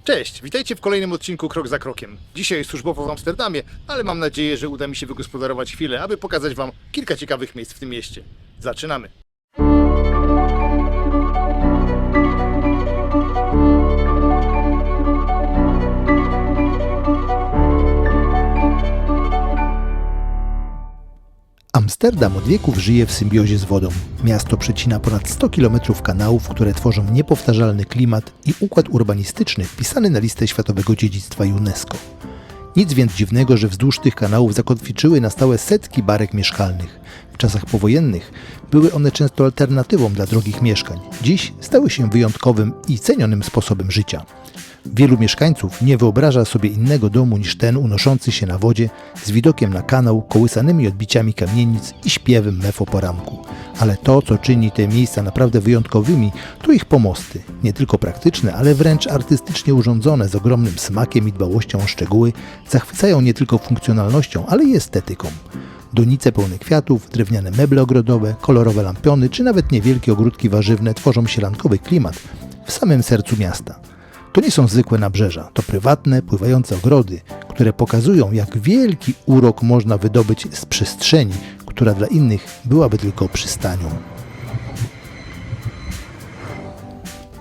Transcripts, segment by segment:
Cześć, witajcie w kolejnym odcinku Krok za Krokiem. Dzisiaj służbowo w Amsterdamie, ale mam nadzieję, że uda mi się wygospodarować chwilę, aby pokazać Wam kilka ciekawych miejsc w tym mieście. Zaczynamy! Amsterdam od wieków żyje w symbiozie z wodą. Miasto przecina ponad 100 km kanałów, które tworzą niepowtarzalny klimat i układ urbanistyczny wpisany na listę Światowego Dziedzictwa UNESCO. Nic więc dziwnego, że wzdłuż tych kanałów zakotwiczyły na stałe setki barek mieszkalnych. W czasach powojennych były one często alternatywą dla drogich mieszkań. Dziś stały się wyjątkowym i cenionym sposobem życia. Wielu mieszkańców nie wyobraża sobie innego domu niż ten unoszący się na wodzie z widokiem na kanał, kołysanymi odbiciami kamienic i śpiewem mew o poranku. Ale to, co czyni te miejsca naprawdę wyjątkowymi, to ich pomosty. Nie tylko praktyczne, ale wręcz artystycznie urządzone z ogromnym smakiem i dbałością o szczegóły, zachwycają nie tylko funkcjonalnością, ale i estetyką. Donice pełne kwiatów, drewniane meble ogrodowe, kolorowe lampiony czy nawet niewielkie ogródki warzywne tworzą sielankowy klimat w samym sercu miasta. To nie są zwykłe nabrzeża, to prywatne, pływające ogrody, które pokazują, jak wielki urok można wydobyć z przestrzeni, która dla innych byłaby tylko przystanią.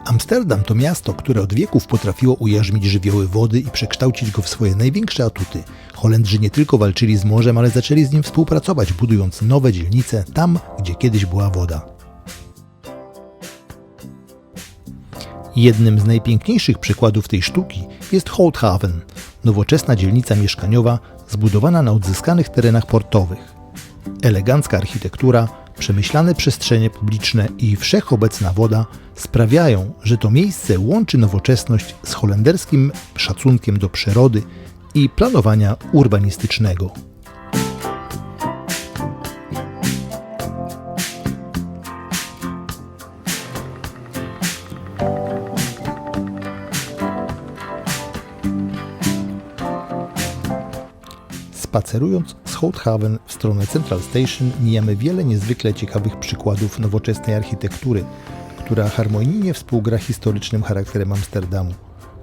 Amsterdam to miasto, które od wieków potrafiło ujarzmić żywioły wody i przekształcić go w swoje największe atuty. Holendrzy nie tylko walczyli z morzem, ale zaczęli z nim współpracować, budując nowe dzielnice tam, gdzie kiedyś była woda. Jednym z najpiękniejszych przykładów tej sztuki jest Houthaven, nowoczesna dzielnica mieszkaniowa zbudowana na odzyskanych terenach portowych. Elegancka architektura, przemyślane przestrzenie publiczne i wszechobecna woda sprawiają, że to miejsce łączy nowoczesność z holenderskim szacunkiem do przyrody i planowania urbanistycznego. Spacerując z Houthaven w stronę Central Station mijamy wiele niezwykle ciekawych przykładów nowoczesnej architektury, która harmonijnie współgra historycznym charakterem Amsterdamu.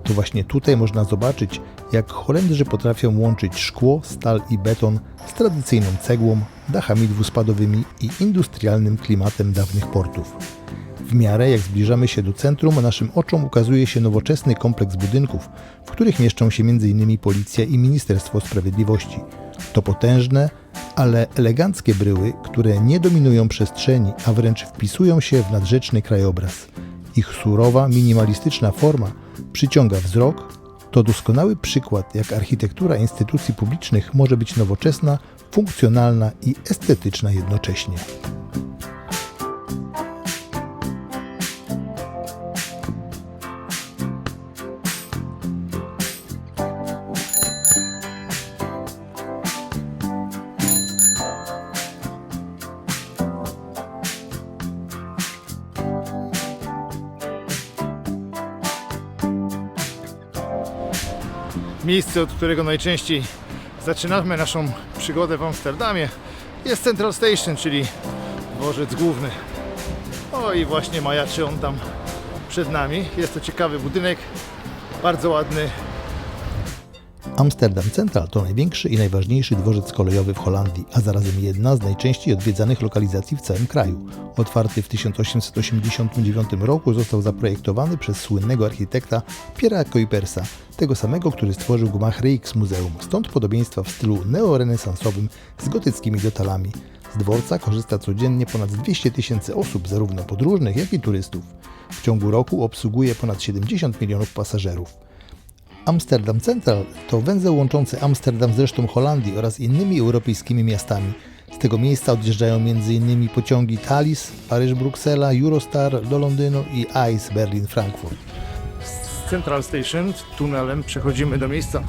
To właśnie tutaj można zobaczyć, jak Holendrzy potrafią łączyć szkło, stal i beton z tradycyjną cegłą, dachami dwuspadowymi i industrialnym klimatem dawnych portów. W miarę jak zbliżamy się do centrum, naszym oczom ukazuje się nowoczesny kompleks budynków, w których mieszczą się m.in. Policja i Ministerstwo Sprawiedliwości. To potężne, ale eleganckie bryły, które nie dominują przestrzeni, a wręcz wpisują się w nadrzeczny krajobraz. Ich surowa, minimalistyczna forma przyciąga wzrok. To doskonały przykład, jak architektura instytucji publicznych może być nowoczesna, funkcjonalna i estetyczna jednocześnie. Miejsce, od którego najczęściej zaczynamy naszą przygodę w Amsterdamie, jest Central Station, czyli dworzec główny. O i właśnie majaczy on tam przed nami. Jest to ciekawy budynek, bardzo ładny. Amsterdam Central to największy i najważniejszy dworzec kolejowy w Holandii, a zarazem jedna z najczęściej odwiedzanych lokalizacji w całym kraju. Otwarty w 1889 roku, został zaprojektowany przez słynnego architekta Piera Cuypersa, tego samego, który stworzył gmach Rijksmuseum, stąd podobieństwa w stylu neorenesansowym z gotyckimi detalami. Z dworca korzysta codziennie ponad 200 000 osób, zarówno podróżnych, jak i turystów. W ciągu roku obsługuje ponad 70 milionów pasażerów. Amsterdam Central to węzeł łączący Amsterdam z resztą Holandii oraz innymi europejskimi miastami. Z tego miejsca odjeżdżają m.in. pociągi Thalys, Paryż-Bruksela, Eurostar do Londynu i ICE Berlin-Frankfurt. Z Central Station tunelem przechodzimy do miejsca,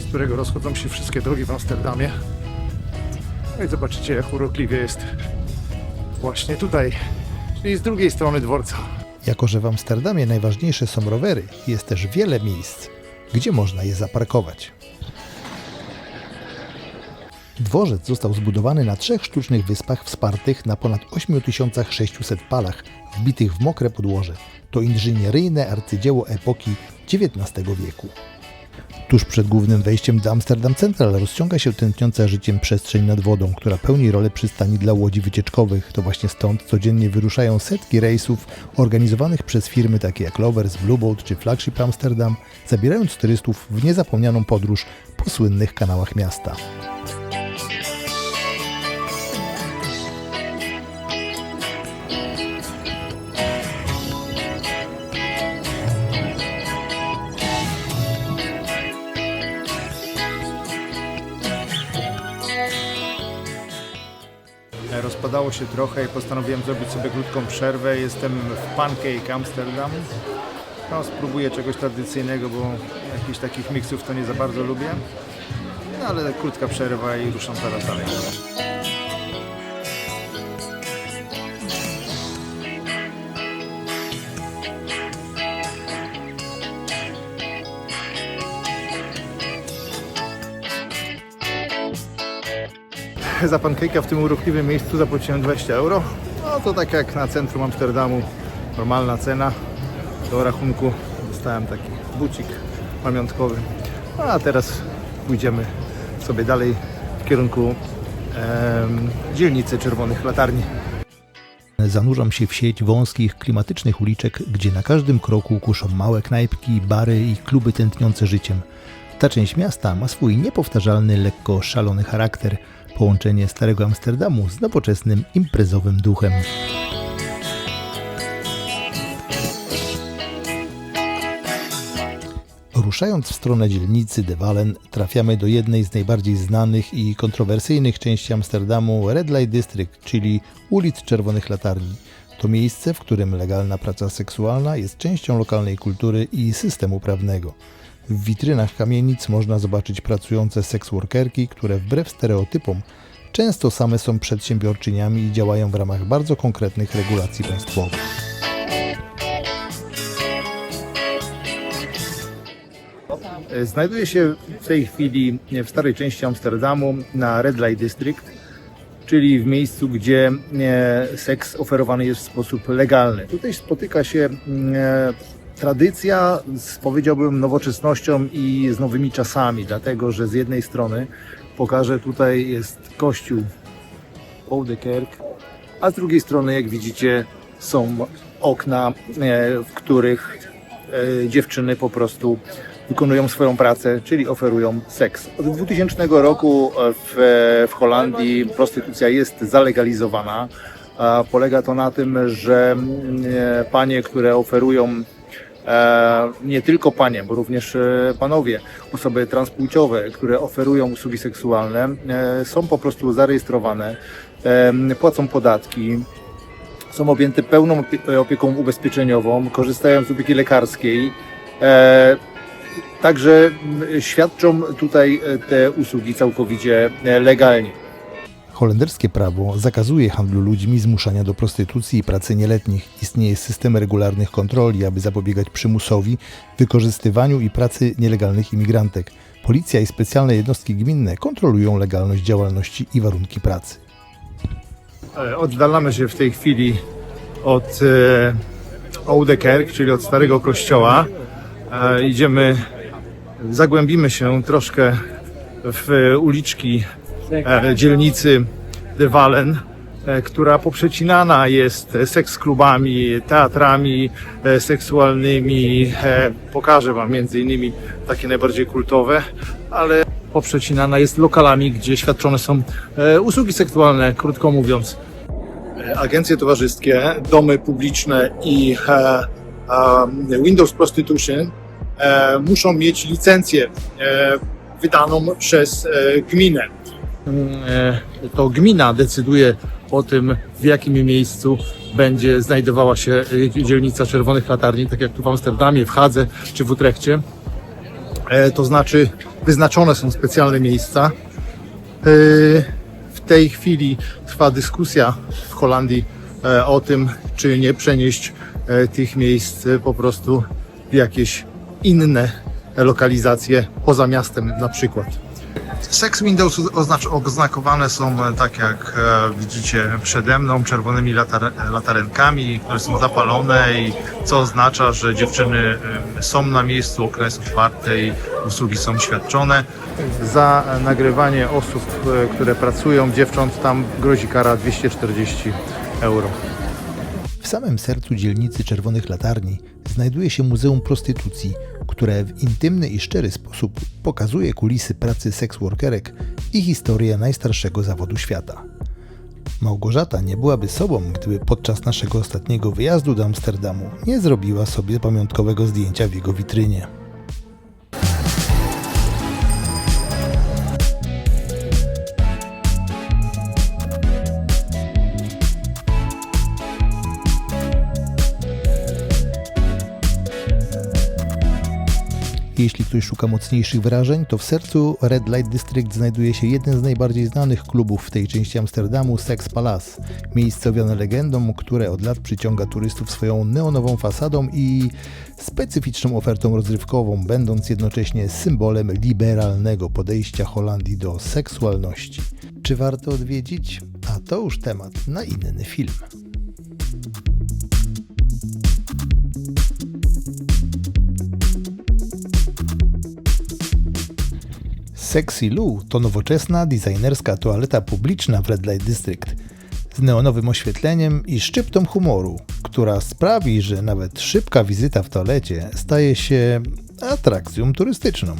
z którego rozchodzą się wszystkie drogi w Amsterdamie. No i zobaczycie, jak urokliwie jest właśnie tutaj, czyli z drugiej strony dworca. Jako że w Amsterdamie najważniejsze są rowery, jest też wiele miejsc, gdzie można je zaparkować. Dworzec został zbudowany na 3 sztucznych wyspach wspartych na ponad 8600 palach, wbitych w mokre podłoże. To inżynieryjne arcydzieło epoki XIX wieku. Tuż przed głównym wejściem do Amsterdam Central rozciąga się tętniąca życiem przestrzeń nad wodą, która pełni rolę przystani dla łodzi wycieczkowych. To właśnie stąd codziennie wyruszają setki rejsów organizowanych przez firmy takie jak Lovers, Blueboat czy Flagship Amsterdam, zabierając turystów w niezapomnianą podróż po słynnych kanałach miasta. Rozpadało się trochę i postanowiłem zrobić sobie krótką przerwę. Jestem w Pancake Amsterdam. No, spróbuję czegoś tradycyjnego, bo jakichś takich miksów to nie za bardzo lubię. No, ale krótka przerwa i ruszam teraz dalej. Za pancake'a w tym urokliwym miejscu zapłaciłem 20 euro. No to tak jak na centrum Amsterdamu, normalna cena. Do rachunku dostałem taki bucik pamiątkowy. A teraz pójdziemy sobie dalej w kierunku dzielnicy Czerwonych Latarni. Zanurzam się w sieć wąskich, klimatycznych uliczek, gdzie na każdym kroku kuszą małe knajpki, bary i kluby tętniące życiem. Ta część miasta ma swój niepowtarzalny, lekko szalony charakter. Połączenie starego Amsterdamu z nowoczesnym, imprezowym duchem. Ruszając w stronę dzielnicy De Wallen, trafiamy do jednej z najbardziej znanych i kontrowersyjnych części Amsterdamu, Red Light District, czyli ulic Czerwonych Latarni. To miejsce, w którym legalna praca seksualna jest częścią lokalnej kultury i systemu prawnego. W witrynach kamienic można zobaczyć pracujące seksworkerki, które wbrew stereotypom często same są przedsiębiorczyniami i działają w ramach bardzo konkretnych regulacji państwowych. Znajduję się w tej chwili w starej części Amsterdamu na Red Light District, czyli w miejscu, gdzie seks oferowany jest w sposób legalny. Tutaj spotyka się tradycja z, powiedziałbym, nowoczesnością i z nowymi czasami, dlatego że z jednej strony pokażę, tutaj jest kościół Oude Kerk, a z drugiej strony, jak widzicie, są okna, w których dziewczyny po prostu wykonują swoją pracę, czyli oferują seks. Od 2000 roku w Holandii prostytucja jest zalegalizowana. Polega to na tym, że panie, które oferują, nie tylko panie, bo również panowie, osoby transpłciowe, które oferują usługi seksualne, są po prostu zarejestrowane, płacą podatki, są objęte pełną opieką ubezpieczeniową, korzystają z opieki lekarskiej. Także świadczą tutaj te usługi całkowicie legalnie. Holenderskie prawo zakazuje handlu ludźmi, zmuszania do prostytucji i pracy nieletnich. Istnieje system regularnych kontroli, aby zapobiegać przymusowi, wykorzystywaniu i pracy nielegalnych imigrantek. Policja i specjalne jednostki gminne kontrolują legalność działalności i warunki pracy. Oddalamy się w tej chwili od Oude Kerk, czyli od Starego Kościoła. Zagłębimy się troszkę w uliczki dzielnicy De Wallen, która poprzecinana jest seks-klubami, teatrami seksualnymi. Pokażę Wam między innymi takie najbardziej kultowe, ale poprzecinana jest lokalami, gdzie świadczone są usługi seksualne, krótko mówiąc. Agencje towarzyskie, domy publiczne i Windows Prostitution muszą mieć licencję wydaną przez gminę. To gmina decyduje o tym, w jakim miejscu będzie znajdowała się dzielnica Czerwonych Latarni, tak jak tu w Amsterdamie, w Hadze czy w Utrechcie. To znaczy wyznaczone są specjalne miejsca. W tej chwili trwa dyskusja w Holandii o tym, czy nie przenieść tych miejsc po prostu w jakieś inne lokalizacje poza miastem na przykład. Sex Windows oznakowane są, tak jak widzicie przede mną, czerwonymi latarenkami, które są zapalone, i co oznacza, że dziewczyny są na miejscu, okno jest otwarte i usługi są świadczone. Za nagrywanie osób, które pracują, dziewcząt, tam grozi kara 240 euro. W samym sercu dzielnicy Czerwonych Latarni znajduje się Muzeum Prostytucji, które w intymny i szczery sposób pokazuje kulisy pracy seksworkerek i historię najstarszego zawodu świata. Małgorzata nie byłaby sobą, gdyby podczas naszego ostatniego wyjazdu do Amsterdamu nie zrobiła sobie pamiątkowego zdjęcia w jego witrynie. Jeśli ktoś szuka mocniejszych wrażeń, to w sercu Red Light District znajduje się jeden z najbardziej znanych klubów w tej części Amsterdamu, Sex Palace, miejscowione legendą, które od lat przyciąga turystów swoją neonową fasadą i specyficzną ofertą rozrywkową, będąc jednocześnie symbolem liberalnego podejścia Holandii do seksualności. Czy warto odwiedzić? A to już temat na inny film. Sexy Lou to nowoczesna, designerska toaleta publiczna w Red Light District z neonowym oświetleniem i szczyptą humoru, która sprawi, że nawet szybka wizyta w toalecie staje się atrakcją turystyczną.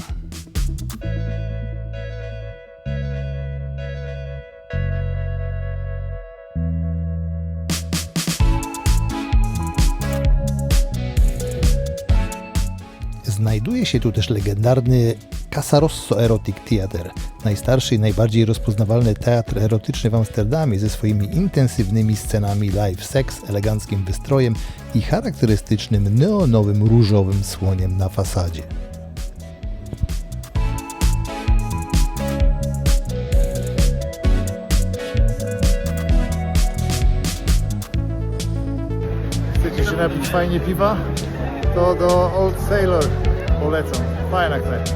Znajduje się tu też legendarny Casa Rosso Erotic Theater, najstarszy i najbardziej rozpoznawalny teatr erotyczny w Amsterdamie ze swoimi intensywnymi scenami live sex, eleganckim wystrojem i charakterystycznym neonowym różowym słoniem na fasadzie. Chcecie się napić fajnie piwa? To do Old Sailor polecam. Fajna knajpa.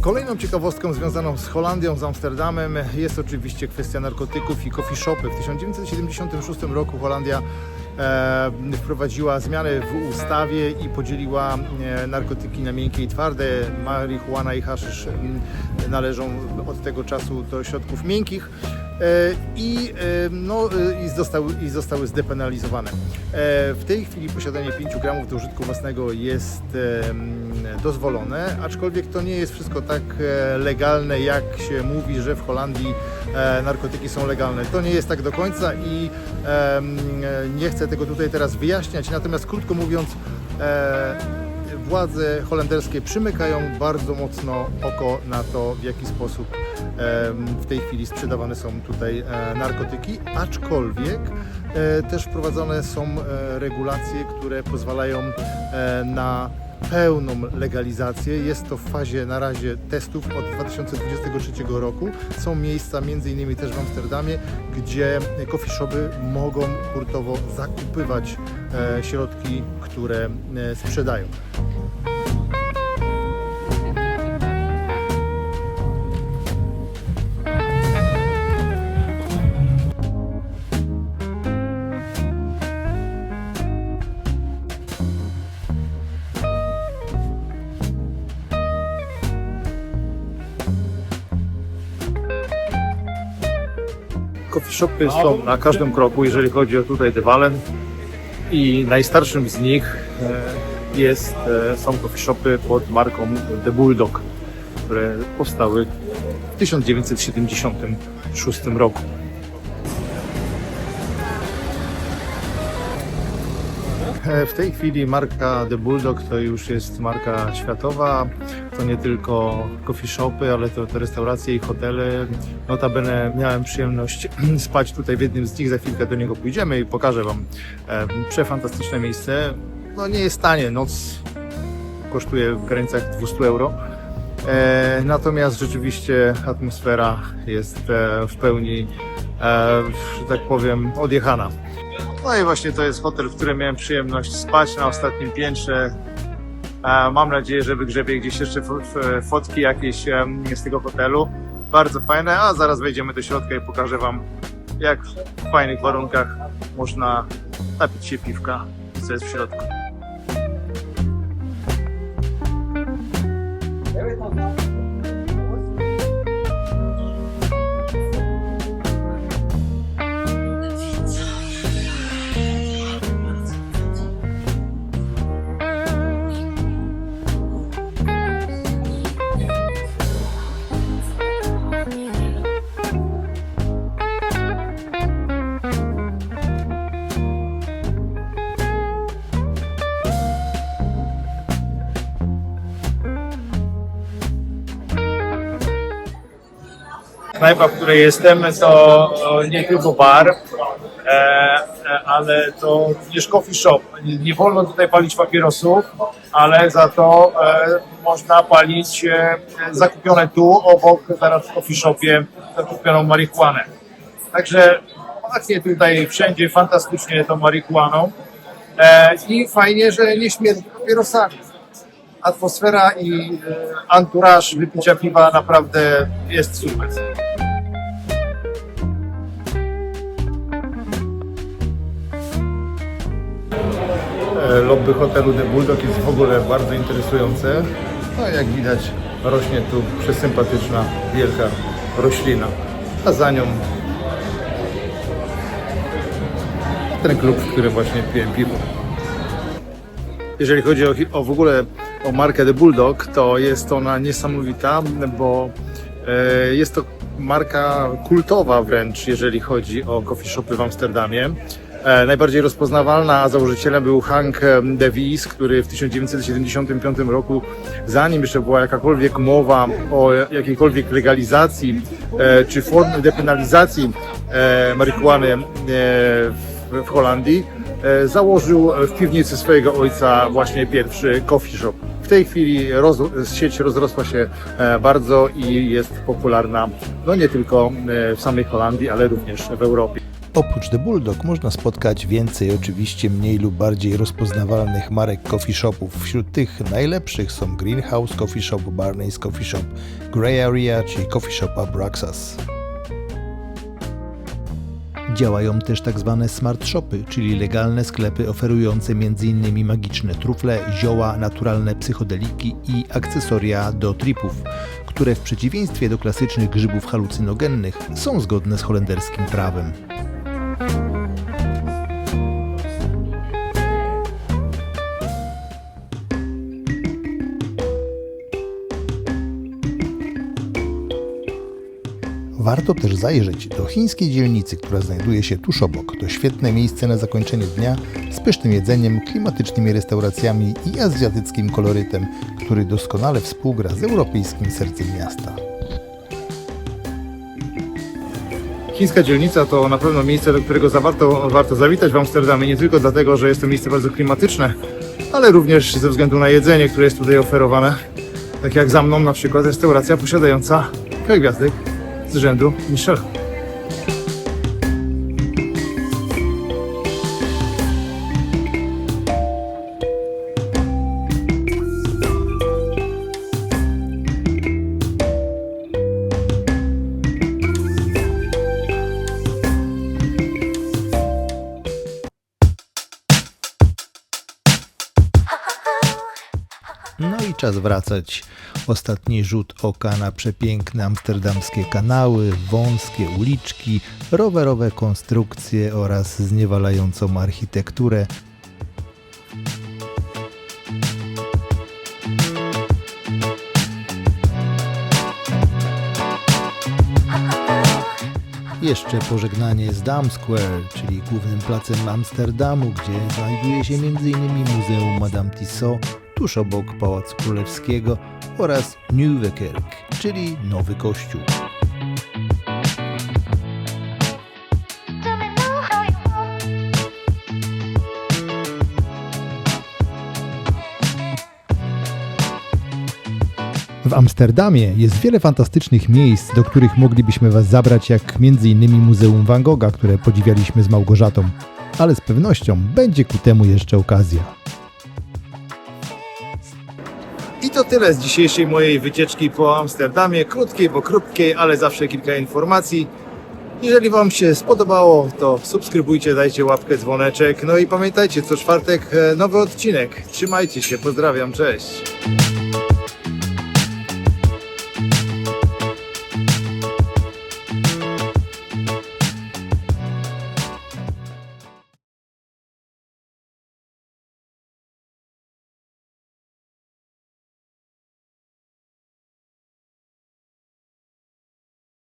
Kolejną ciekawostką związaną z Holandią, z Amsterdamem jest oczywiście kwestia narkotyków i coffee shopy. W 1976 roku Holandia wprowadziła zmiany w ustawie i podzieliła narkotyki na miękkie i twarde. Marihuana i haszysz należą od tego czasu do środków miękkich i zostały zdepenalizowane. W tej chwili posiadanie 5 gramów do użytku własnego jest dozwolone, aczkolwiek to nie jest wszystko tak legalne, jak się mówi, że w Holandii narkotyki są legalne. To nie jest tak do końca i nie chcę tego tutaj teraz wyjaśniać, natomiast krótko mówiąc, władze holenderskie przymykają bardzo mocno oko na to, w jaki sposób w tej chwili sprzedawane są tutaj narkotyki, aczkolwiek też wprowadzone są regulacje, które pozwalają na pełną legalizację. Jest to w fazie na razie testów od 2023 roku. Są miejsca m.in. też w Amsterdamie, gdzie coffee shopy mogą hurtowo zakupywać środki, które sprzedają. Coffee shopy są na każdym kroku, jeżeli chodzi o tutaj De Wallen, i najstarszym z nich są coffee shopy pod marką The Bulldog, które powstały w 1976 roku. W tej chwili marka The Bulldog to już jest marka światowa. to nie tylko coffee shopy, ale to te restauracje i hotele. Notabene miałem przyjemność spać tutaj w jednym z nich, za chwilkę do niego pójdziemy i pokażę Wam przefantastyczne miejsce. No nie jest tanie, noc kosztuje w granicach 200 euro. Natomiast rzeczywiście atmosfera jest w pełni, że tak powiem, odjechana. No i właśnie to jest hotel, w którym miałem przyjemność spać na ostatnim piętrze. Mam nadzieję, że wygrzebie gdzieś jeszcze fotki jakieś z tego hotelu. Bardzo fajne, a zaraz wejdziemy do środka i pokażę Wam, jak w fajnych warunkach można napić się piwka i co jest w środku. Knajpa, w której jestem, to nie tylko bar, ale to również coffee shop. Nie wolno tutaj palić papierosów, ale za to można palić zakupione tu, obok, zaraz w coffee shopie, zakupioną marihuanę. Także pachnie tutaj wszędzie fantastycznie tą marihuaną i fajnie, że nie śmierdzi papierosami. Atmosfera i anturaż wypicia piwa naprawdę jest super. Lobby hotelu The Bulldog jest w ogóle bardzo interesujące. No jak widać, rośnie tu przesympatyczna, wielka roślina. A za nią ten klub, w którym właśnie piłem piwo. Jeżeli chodzi o w ogóle o markę The Bulldog, to jest ona niesamowita, bo jest to marka kultowa wręcz, jeżeli chodzi o coffee shopy w Amsterdamie. Najbardziej rozpoznawalna, a założycielem był Hank de Vries, który w 1975 roku, zanim jeszcze była jakakolwiek mowa o jakiejkolwiek legalizacji czy formie depenalizacji marihuany w Holandii, założył w piwnicy swojego ojca właśnie pierwszy coffee shop. W tej chwili sieć rozrosła się bardzo i jest popularna no nie tylko w samej Holandii, ale również w Europie. Oprócz The Bulldog można spotkać więcej oczywiście mniej lub bardziej rozpoznawalnych marek coffee shopów. Wśród tych najlepszych są Greenhouse Coffee Shop, Barney's Coffee Shop, Grey Area czy Coffee Shop Abraxas. Działają też tak zwane smart shopy, czyli legalne sklepy oferujące m.in. magiczne trufle, zioła, naturalne psychodeliki i akcesoria do tripów, które w przeciwieństwie do klasycznych grzybów halucynogennych są zgodne z holenderskim prawem. Warto też zajrzeć do chińskiej dzielnicy, która znajduje się tuż obok. To świetne miejsce na zakończenie dnia z pysznym jedzeniem, klimatycznymi restauracjami i azjatyckim kolorytem, który doskonale współgra z europejskim sercem miasta. Chińska dzielnica to na pewno miejsce, do którego warto zawitać w Amsterdamie, nie tylko dlatego, że jest to miejsce bardzo klimatyczne, ale również ze względu na jedzenie, które jest tutaj oferowane. Tak jak za mną na przykład restauracja posiadająca gwiazdek z rzędu Michelin. No i czas wracać. Ostatni rzut oka na przepiękne amsterdamskie kanały, wąskie uliczki, rowerowe konstrukcje oraz zniewalającą architekturę. Jeszcze pożegnanie z Dam Square, czyli głównym placem Amsterdamu, gdzie znajduje się m.in. Muzeum Madame Tussauds tuż obok Pałacu Królewskiego oraz Nieuwe Kerk, czyli Nowy Kościół. W Amsterdamie jest wiele fantastycznych miejsc, do których moglibyśmy Was zabrać, jak m.in. Muzeum Van Gogha, które podziwialiśmy z Małgorzatą, ale z pewnością będzie ku temu jeszcze okazja. I to tyle z dzisiejszej mojej wycieczki po Amsterdamie. Krótkiej, bo krótkiej, ale zawsze kilka informacji. Jeżeli Wam się spodobało, to subskrybujcie, dajcie łapkę, dzwoneczek. No i pamiętajcie, co czwartek nowy odcinek. Trzymajcie się, pozdrawiam, cześć.